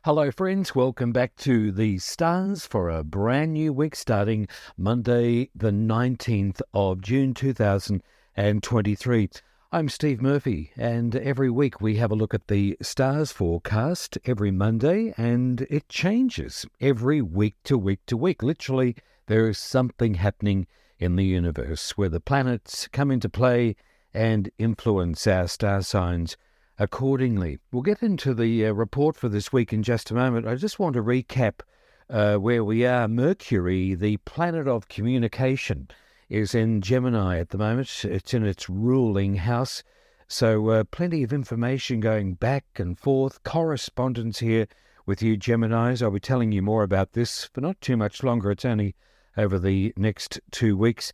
Hello friends, welcome back to the stars for a brand new week starting Monday the 19th of June 2023. I'm Steve Murphy and every week we have a look at the stars forecast every Monday and it changes every week to week to week. Literally there is something happening in the universe where the planets come into play and influence our star signs accordingly. We'll get into the report for this week in just a moment. I just want to recap where we are. Mercury, the planet of communication, is in Gemini at the moment. It's in its ruling house. So plenty of information going back and forth. Correspondence here with you Geminis. I'll be telling you more about this for not too much longer. It's only over the next 2 weeks.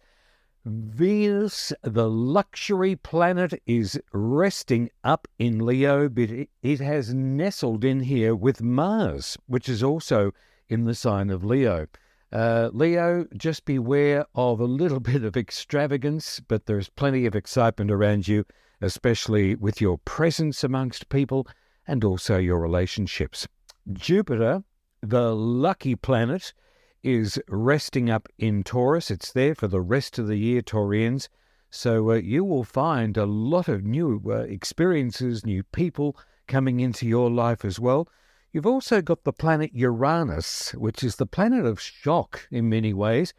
Venus, the luxury planet, is resting up in Leo, but it has nestled in here with Mars, which is also in the sign of Leo. Leo, just beware of a little bit of extravagance, but there's plenty of excitement around you, especially with your presence amongst people and also your relationships. Jupiter, the lucky planet, is resting up in Taurus. It's there for the rest of the year, Taurians. So you will find a lot of new experiences, new people coming into your life as well. You've also got the planet Uranus, which is the planet of shock in many ways.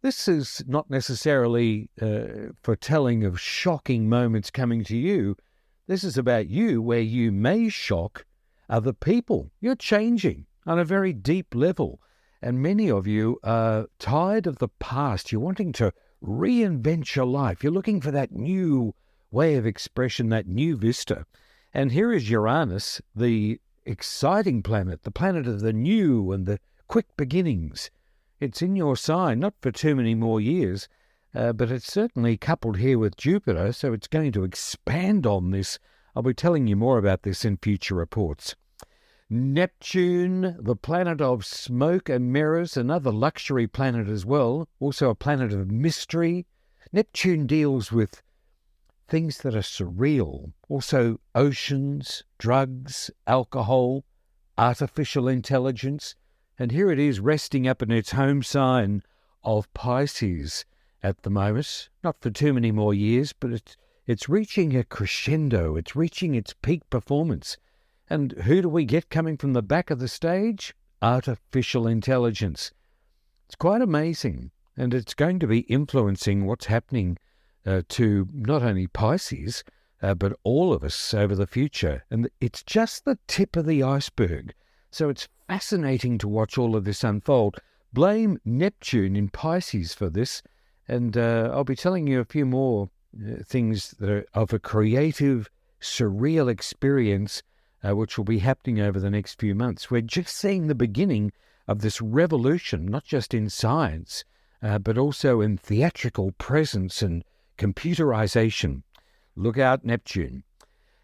This is not necessarily foretelling of shocking moments coming to you. This is about you, where you may shock other people. You're changing on a very deep level. And many of you are tired of the past. You're wanting to reinvent your life. You're looking for that new way of expression, that new vista. And here is Uranus, the exciting planet, the planet of the new and the quick beginnings. It's in your sign, not for too many more years, but it's certainly coupled here with Jupiter, so it's going to expand on this. I'll be telling you more about this in future reports. Neptune, the planet of smoke and mirrors, another luxury planet as well, also a planet of mystery. Neptune deals with things that are surreal, also oceans, drugs, alcohol, artificial intelligence. And here it is resting up in its home sign of Pisces at the moment. Not for too many more years, but it's reaching a crescendo. It's reaching its peak performance. And who do we get coming from the back of the stage? Artificial intelligence. It's quite amazing, and it's going to be influencing what's happening to not only Pisces, but all of us over the future. And it's just the tip of the iceberg. So it's fascinating to watch all of this unfold. Blame Neptune in Pisces for this, and I'll be telling you a few more things that are of a creative, surreal experience which will be happening over the next few months. We're just seeing the beginning of this revolution, not just in science, but also in theatrical presence and computerization. Look out, Neptune.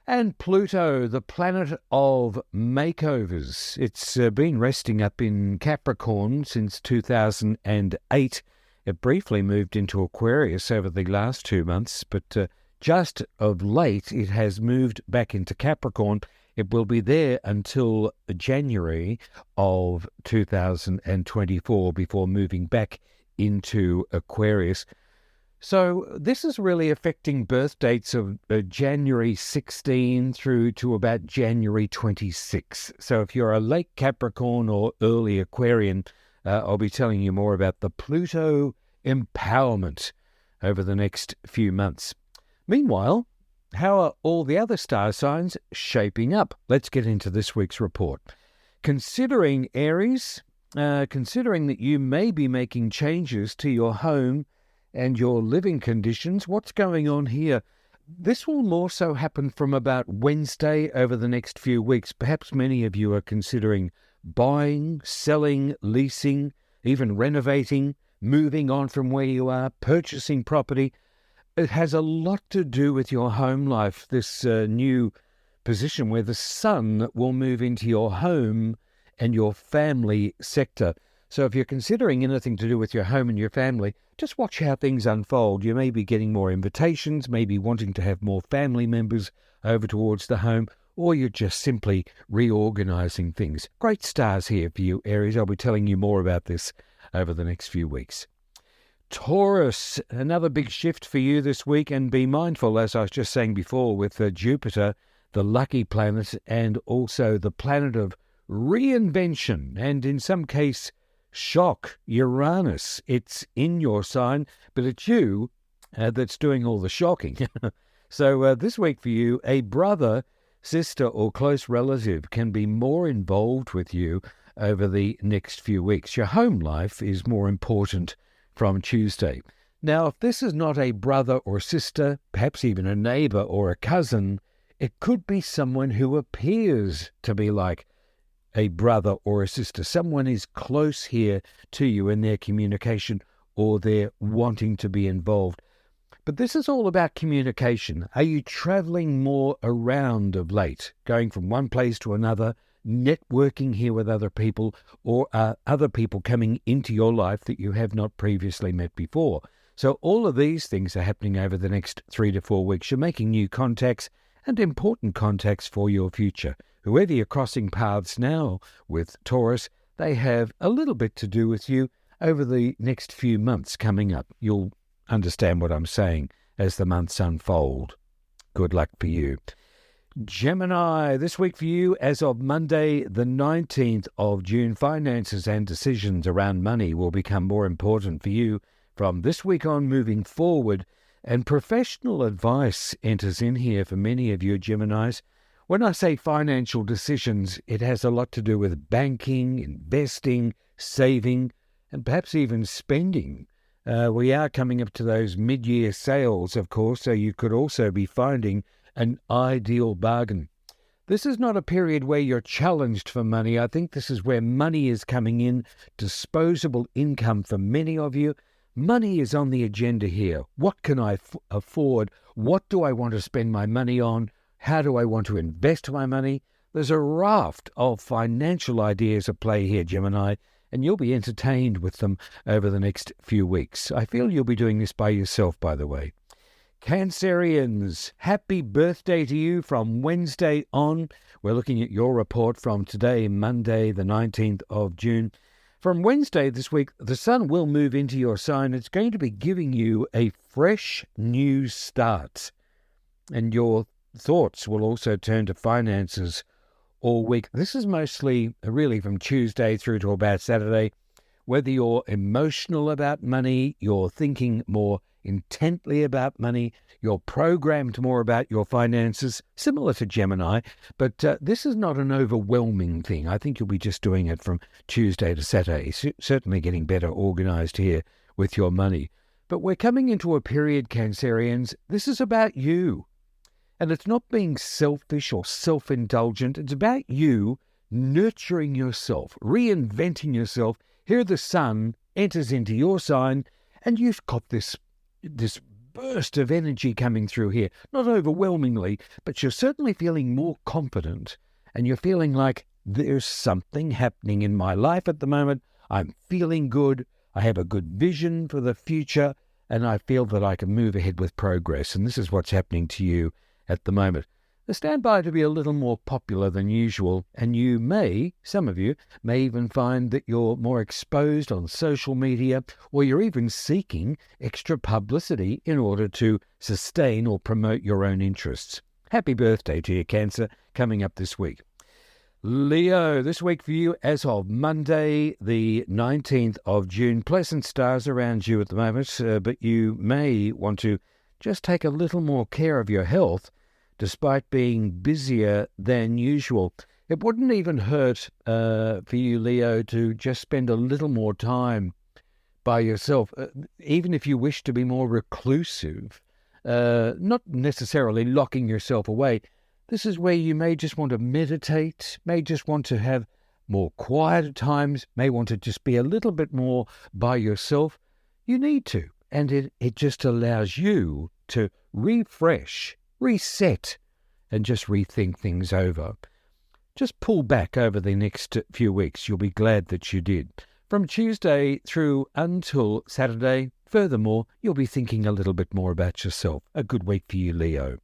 And Pluto, the planet of makeovers. It's been resting up in Capricorn since 2008. It briefly moved into Aquarius over the last 2 months, but just of late it has moved back into Capricorn. It will be there until January of 2024 before moving back into Aquarius. So this is really affecting birth dates of January 16 through to about January 26. So if you're a late Capricorn or early Aquarian, I'll be telling you more about the Pluto empowerment over the next few months. Meanwhile, how are all the other star signs shaping up? Let's get into this week's report. Considering Aries, considering that you may be making changes to your home and your living conditions, what's going on here? This will more so happen from about Wednesday over the next few weeks. Perhaps many of you are considering buying, selling, leasing, even renovating, moving on from where you are, purchasing property. It has a lot to do with your home life, this new position where the sun will move into your home and your family sector. So if you're considering anything to do with your home and your family, just watch how things unfold. You may be getting more invitations, maybe wanting to have more family members over towards the home, or you're just simply reorganizing things. Great stars here for you, Aries. I'll be telling you more about this over the next few weeks. Taurus, another big shift for you this week, and be mindful, as I was just saying before, with Jupiter, the lucky planet, and also the planet of reinvention, and in some case, shock, Uranus. It's in your sign, but it's you that's doing all the shocking. So this week for you, a brother, sister, or close relative can be more involved with you over the next few weeks. Your home life is more important from Tuesday. Now, if this is not a brother or sister, perhaps even a neighbour or a cousin, it could be someone who appears to be like a brother or a sister. Someone is close here to you in their communication, or they're wanting to be involved. But this is all about communication. Are you travelling more around of late, going from one place to another, networking here with other people, or are other people coming into your life that you have not previously met before? So all of these things are happening over the next 3 to 4 weeks. You're making new contacts, and important contacts for your future. Whoever you're crossing paths now with, Taurus, they have a little bit to do with you over the next few months coming up. You'll understand what I'm saying as the months unfold. Good luck for you. Gemini, this week for you, as of Monday, the 19th of June, finances and decisions around money will become more important for you from this week on moving forward, and professional advice enters in here for many of you Geminis. When I say financial decisions, it has a lot to do with banking, investing, saving, and perhaps even spending. We are coming up to those mid-year sales, of course, so you could also be finding an ideal bargain. This is not a period where you're challenged for money. I think this is where money is coming in, disposable income for many of you. Money is on the agenda here. What can I afford? What do I want to spend my money on? How do I want to invest my money? There's a raft of financial ideas at play here, Gemini, and you'll be entertained with them over the next few weeks. I feel you'll be doing this by yourself, by the way. Cancerians, happy birthday to you from Wednesday on. We're looking at your report from today, Monday, the 19th of June. From Wednesday this week, the sun will move into your sign. It's going to be giving you a fresh new start. And your thoughts will also turn to finances all week. This is mostly really from Tuesday through to about Saturday. Whether you're emotional about money, you're thinking more intently about money, you're programmed more about your finances, similar to Gemini, but this is not an overwhelming thing. I think you'll be just doing it from Tuesday to Saturday, certainly getting better organized here with your money. But we're coming into a period, Cancerians, this is about you. And it's not being selfish or self-indulgent. It's about you nurturing yourself, reinventing yourself. Here the sun enters into your sign, and you've got this burst of energy coming through here. Not overwhelmingly, but you're certainly feeling more confident, and you're feeling like there's something happening in my life at the moment. I'm feeling good. I have a good vision for the future, and I feel that I can move ahead with progress. And this is what's happening to you at the moment. Stand by to be a little more popular than usual, and you may, some of you, may even find that you're more exposed on social media, or you're even seeking extra publicity in order to sustain or promote your own interests. Happy birthday to you, Cancer, coming up this week. Leo, this week for you as of Monday, the 19th of June. Pleasant stars around you at the moment, but you may want to just take a little more care of your health, despite being busier than usual. It wouldn't even hurt for you, Leo, to just spend a little more time by yourself, even if you wish to be more reclusive, not necessarily locking yourself away. This is where you may just want to meditate, may just want to have more quiet times, may want to just be a little bit more by yourself. You need to, and it just allows you to refresh, reset, and just rethink things over. Just pull back over the next few weeks. You'll be glad that you did. From Tuesday through until Saturday, furthermore, you'll be thinking a little bit more about yourself. A good week for you, Leo.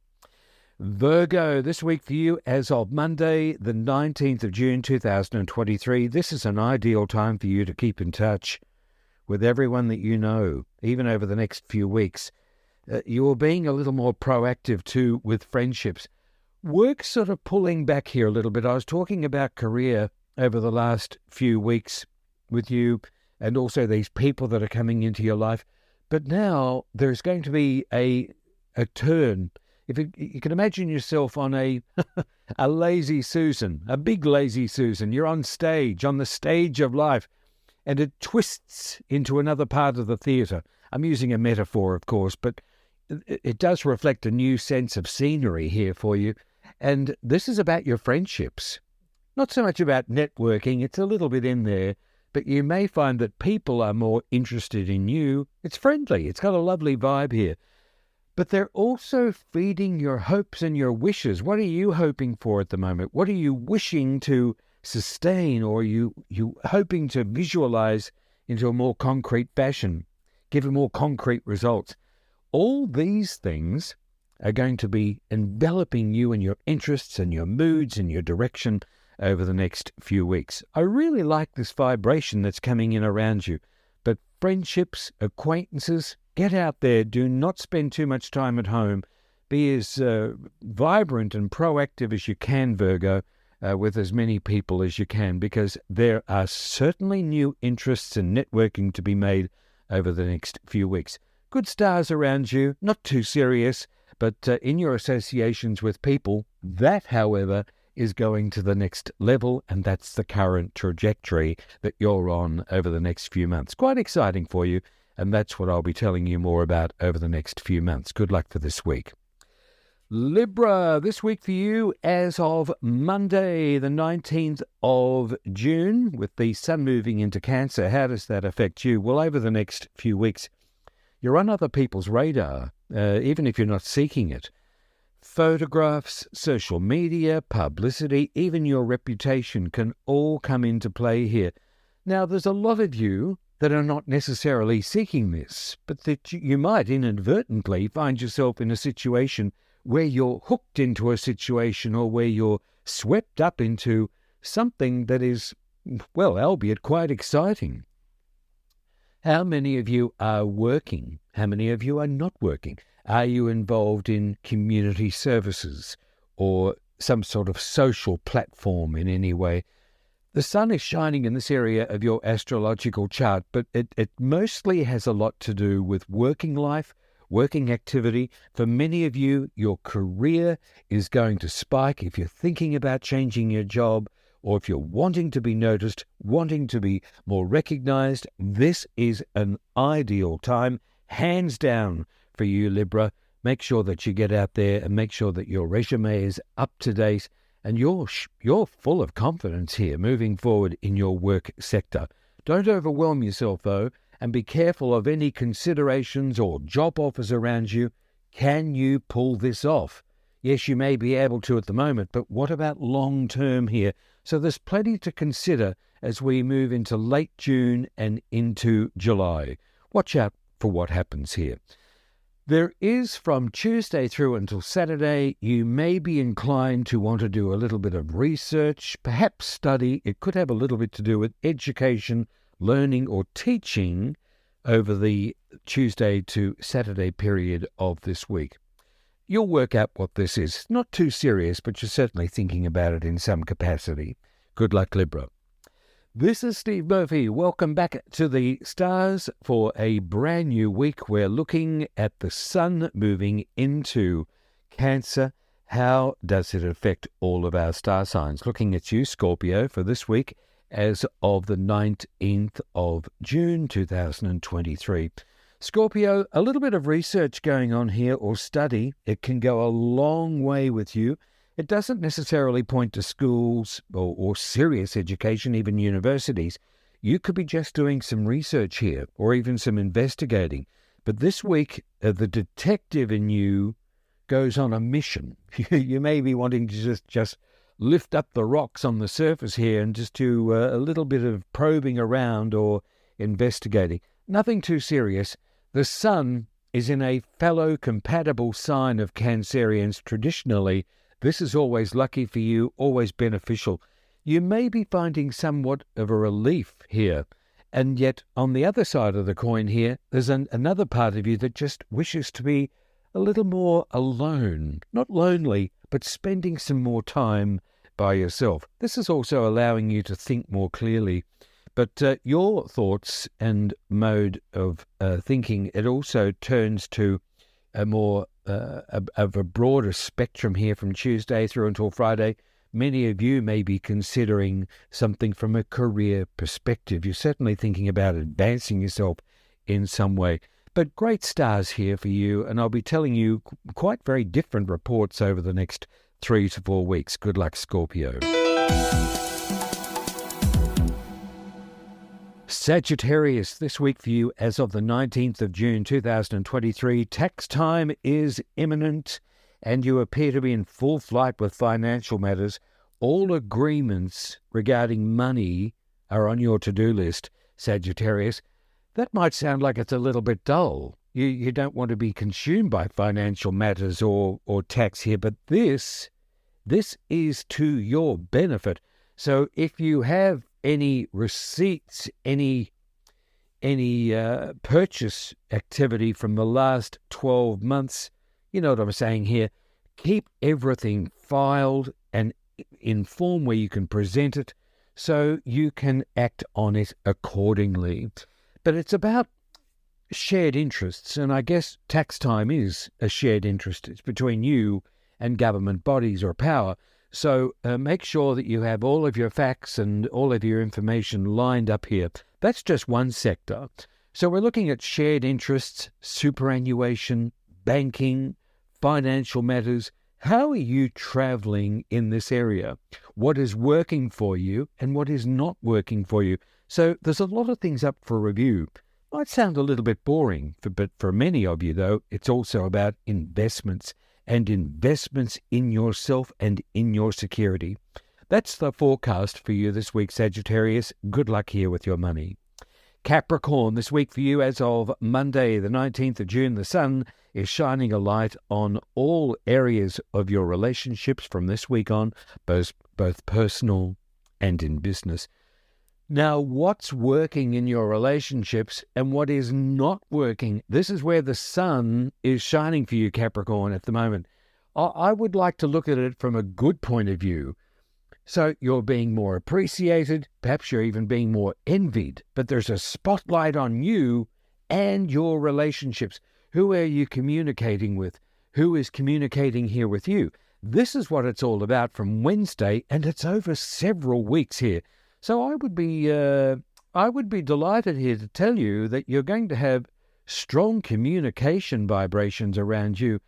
Virgo, this week for you as of Monday, the 19th of June 2023. This is an ideal time for you to keep in touch with everyone that you know, even over the next few weeks. You're being a little more proactive too with friendships. Work's sort of pulling back here a little bit. I was talking about career over the last few weeks with you and also these people that are coming into your life. But now there's going to be a turn. If you can imagine yourself on a lazy Susan, a big lazy Susan, you're on stage, on the stage of life, and it twists into another part of the theatre. I'm using a metaphor, of course, but it does reflect a new sense of scenery here for you. And this is about your friendships. Not so much about networking, it's a little bit in there, but you may find that people are more interested in you. It's friendly, it's got a lovely vibe here. But they're also feeding your hopes and your wishes. What are you hoping for at the moment? What are you wishing to sustain, or you hoping to visualize into a more concrete fashion, give more concrete results? All these things are going to be enveloping you and your interests and your moods and your direction over the next few weeks. I really like this vibration that's coming in around you. But friendships, acquaintances, get out there. Do not spend too much time at home. Be as vibrant and proactive as you can, Virgo, with as many people as you can, because there are certainly new interests and networking to be made over the next few weeks. Good stars around you, not too serious, but in your associations with people, that, however, is going to the next level, and that's the current trajectory that you're on over the next few months. Quite exciting for you, and that's what I'll be telling you more about over the next few months. Good luck for this week. Libra, this week for you as of Monday, the 19th of June, with the sun moving into Cancer. How does that affect you? Well, over the next few weeks, you're on other people's radar, even if you're not seeking it. Photographs, social media, publicity, even your reputation can all come into play here. Now, there's a lot of you that are not necessarily seeking this, but that you might inadvertently find yourself in a situation where you're hooked into a situation, or where you're swept up into something that is, well, albeit quite exciting. How many of you are working? How many of you are not working? Are you involved in community services or some sort of social platform in any way? The sun is shining in this area of your astrological chart, but it mostly has a lot to do with working life, working activity. For many of you, your career is going to spike if you're thinking about changing your job, or if you're wanting to be noticed, wanting to be more recognized. This is an ideal time, hands down, for you, Libra. Make sure that you get out there and make sure that your resume is up to date, and you're full of confidence here moving forward in your work sector. Don't overwhelm yourself, though, and be careful of any considerations or job offers around you. Can you pull this off? Yes, you may be able to at the moment, but what about long term here? So there's plenty to consider as we move into late June and into July. Watch out for what happens here. There is, from Tuesday through until Saturday, you may be inclined to want to do a little bit of research, perhaps study. It could have a little bit to do with education, learning or teaching over the Tuesday to Saturday period of this week. You'll work out what this is. Not too serious, but you're certainly thinking about it in some capacity. Good luck, Libra. This is Steve Murphy. Welcome back to the stars for a brand new week. We're looking at the sun moving into Cancer. How does it affect all of our star signs? Looking at you, Scorpio, for this week as of the 19th of June 2023. Scorpio, a little bit of research going on here, or study. It can go a long way with you. It doesn't necessarily point to schools or serious education, even universities. You could be just doing some research here, or even some investigating. But this week, the detective in you goes on a mission. You may be wanting to just lift up the rocks on the surface here and just do a little bit of probing around or investigating. Nothing too serious. The sun is in a fellow compatible sign of Cancerians. Traditionally, this is always lucky for you, always beneficial. You may be finding somewhat of a relief here, and yet on the other side of the coin here, there's another part of you that just wishes to be a little more alone, not lonely, but spending some more time by yourself. This is also allowing you to think more clearly. But your thoughts and mode of thinking, it also turns to a more of a broader spectrum here from Tuesday through until Friday. Many of you may be considering something from a career perspective. You're certainly thinking about advancing yourself in some way. But great stars here for you, and I'll be telling you quite very different reports over the next 3 to 4 weeks. Good luck, Scorpio. Sagittarius, this week for you as of the 19th of June 2023, tax time is imminent and you appear to be in full flight with financial matters. All agreements regarding money are on your to-do list, Sagittarius. That might sound like it's a little bit dull. You don't want to be consumed by financial matters or tax here, but this is to your benefit. So if you have any receipts, any purchase activity from the last 12 months, you know what I'm saying here, keep everything filed and in form where you can present it so you can act on it accordingly. But it's about shared interests, and I guess tax time is a shared interest. It's between you and government bodies or power. So make sure that you have all of your facts and all of your information lined up here. That's just one sector. So we're looking at shared interests, superannuation, banking, financial matters. How are you traveling in this area? What is working for you and what is not working for you? So there's a lot of things up for review. Might sound a little bit boring, but for many of you, though, it's also about investments and investments in yourself and in your security. That's the forecast for you this week, Sagittarius. Good luck here with your money. Capricorn, this week for you as of Monday, the 19th of June, the sun is shining a light on all areas of your relationships from this week on, both personal and in business. Now, what's working in your relationships and what is not working? This is where the sun is shining for you, Capricorn, at the moment. I would like to look at it from a good point of view. So you're being more appreciated, perhaps you're even being more envied, but there's a spotlight on you and your relationships. Who are you communicating with? Who is communicating here with you? This is what it's all about from Wednesday, and it's over several weeks here. So I would be delighted here to tell you that you're going to have strong communication vibrations around you.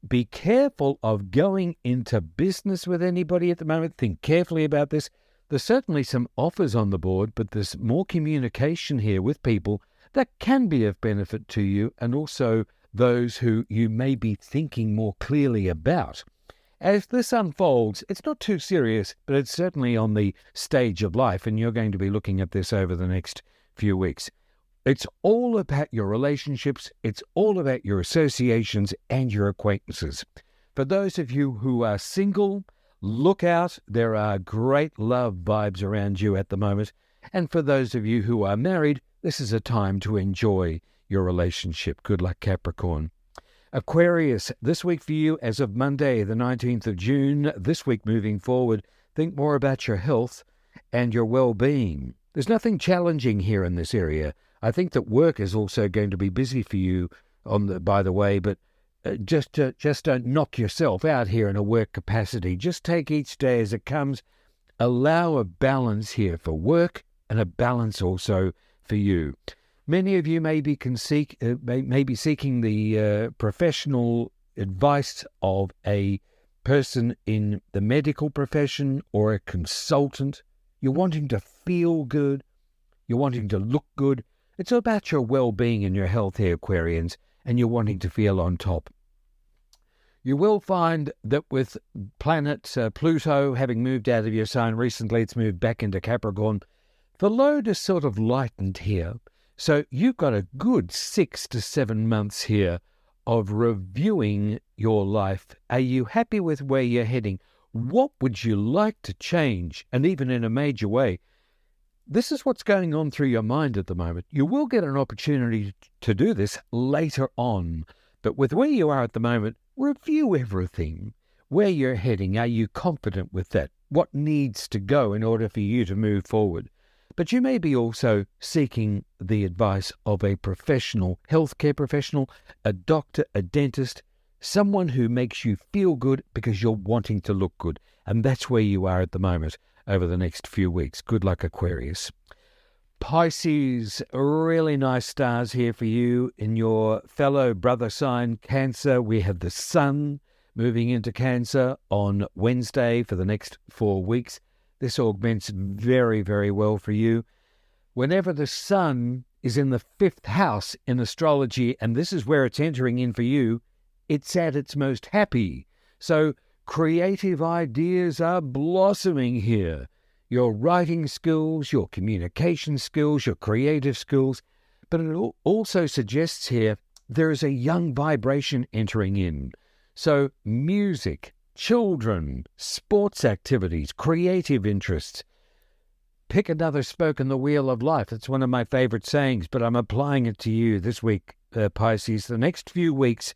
Be careful of going into business with anybody at the moment. Think carefully about this. There's certainly some offers on the board, but there's more communication here with people that can be of benefit to you and also those who you may be thinking more clearly about. As this unfolds, it's not too serious, but it's certainly on the stage of life, and you're going to be looking at this over the next few weeks. It's all about your relationships. It's all about your associations and your acquaintances. For those of you who are single, look out. There are great love vibes around you at the moment. And for those of you who are married, this is a time to enjoy your relationship. Good luck, Capricorn. Aquarius, this week for you as of Monday, the 19th of June, this week moving forward, think more about your health and your well-being. There's nothing challenging here in this area. I think that work is also going to be busy for you, by the way, but just don't knock yourself out here in a work capacity. Just take each day as it comes. Allow a balance here for work and a balance also for you. Many of you may be seeking the professional advice of a person in the medical profession or a consultant. You're wanting to feel good. You're wanting to look good. It's about your well-being and your health here, Aquarians, and you're wanting to feel on top. You will find that with planet Pluto having moved out of your sign recently, it's moved back into Capricorn, the load is sort of lightened here. So you've got a good 6 to 7 months here of reviewing your life. Are you happy with where you're heading? What would you like to change? And even in a major way, this is what's going on through your mind at the moment. You will get an opportunity to do this later on. But with where you are at the moment, review everything. Where you're heading, are you confident with that? What needs to go in order for you to move forward? But you may be also seeking the advice of a professional, healthcare professional, a doctor, a dentist, someone who makes you feel good because you're wanting to look good. And that's where you are at the moment over the next few weeks. Good luck, Aquarius. Pisces, really nice stars here for you. In your fellow brother sign, Cancer, we have the Sun moving into Cancer on Wednesday for the next 4 weeks. This augments very, very well for you. Whenever the Sun is in the 5th house in astrology, and this is where it's entering in for you, it's at its most happy. So creative ideas are blossoming here. Your writing skills, your communication skills, your creative skills. But it also suggests here there is a young vibration entering in. So music, children, sports activities, creative interests. Pick another spoke in the wheel of life. It's one of my favorite sayings, but I'm applying it to you this week, Pisces. The next few weeks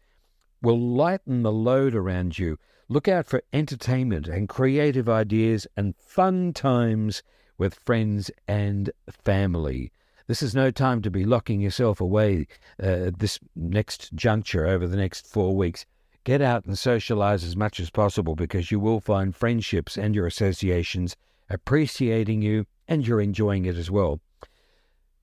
will lighten the load around you. Look out for entertainment and creative ideas and fun times with friends and family. This is no time to be locking yourself away this next juncture over the next 4 weeks. Get out and socialize as much as possible because you will find friendships and your associations appreciating you and you're enjoying it as well.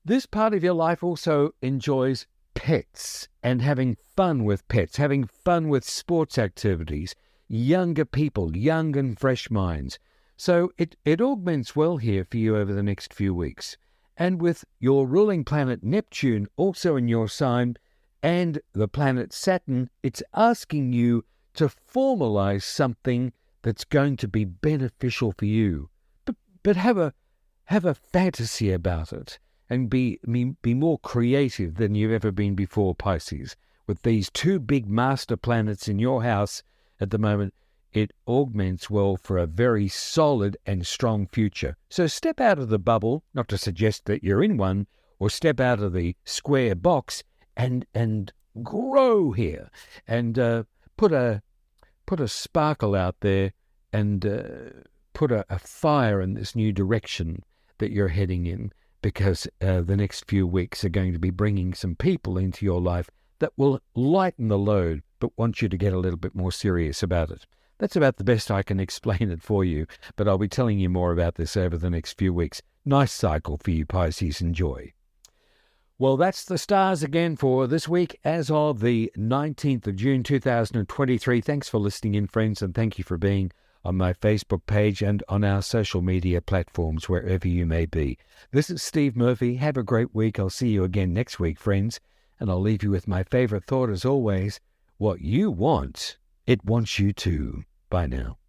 This part of your life also enjoys pets and having fun with pets, having fun with sports activities, younger people, young and fresh minds. So it augments well here for you over the next few weeks. And with your ruling planet Neptune also in your sign and the planet Saturn, it's asking you to formalize something that's going to be beneficial for you. But have a fantasy about it and be more creative than you've ever been before, Pisces. With these 2 big master planets in your house at the moment, it augments well for a very solid and strong future. So step out of the bubble, not to suggest that you're in one, or step out of the square box and grow here and put a sparkle out there and put a fire in this new direction that you're heading in, because the next few weeks are going to be bringing some people into your life that will lighten the load but want you to get a little bit more serious about it. That's about the best I can explain it for you, but I'll be telling you more about this over the next few weeks. Nice cycle for you, Pisces. Enjoy. Well, that's the stars again for this week as of the 19th of June 2023. Thanks for listening in, friends, and thank you for being on my Facebook page and on our social media platforms, wherever you may be. This is Steve Murphy. Have a great week. I'll see you again next week, friends, and I'll leave you with my favorite thought as always. What you want, it wants you to. Bye now.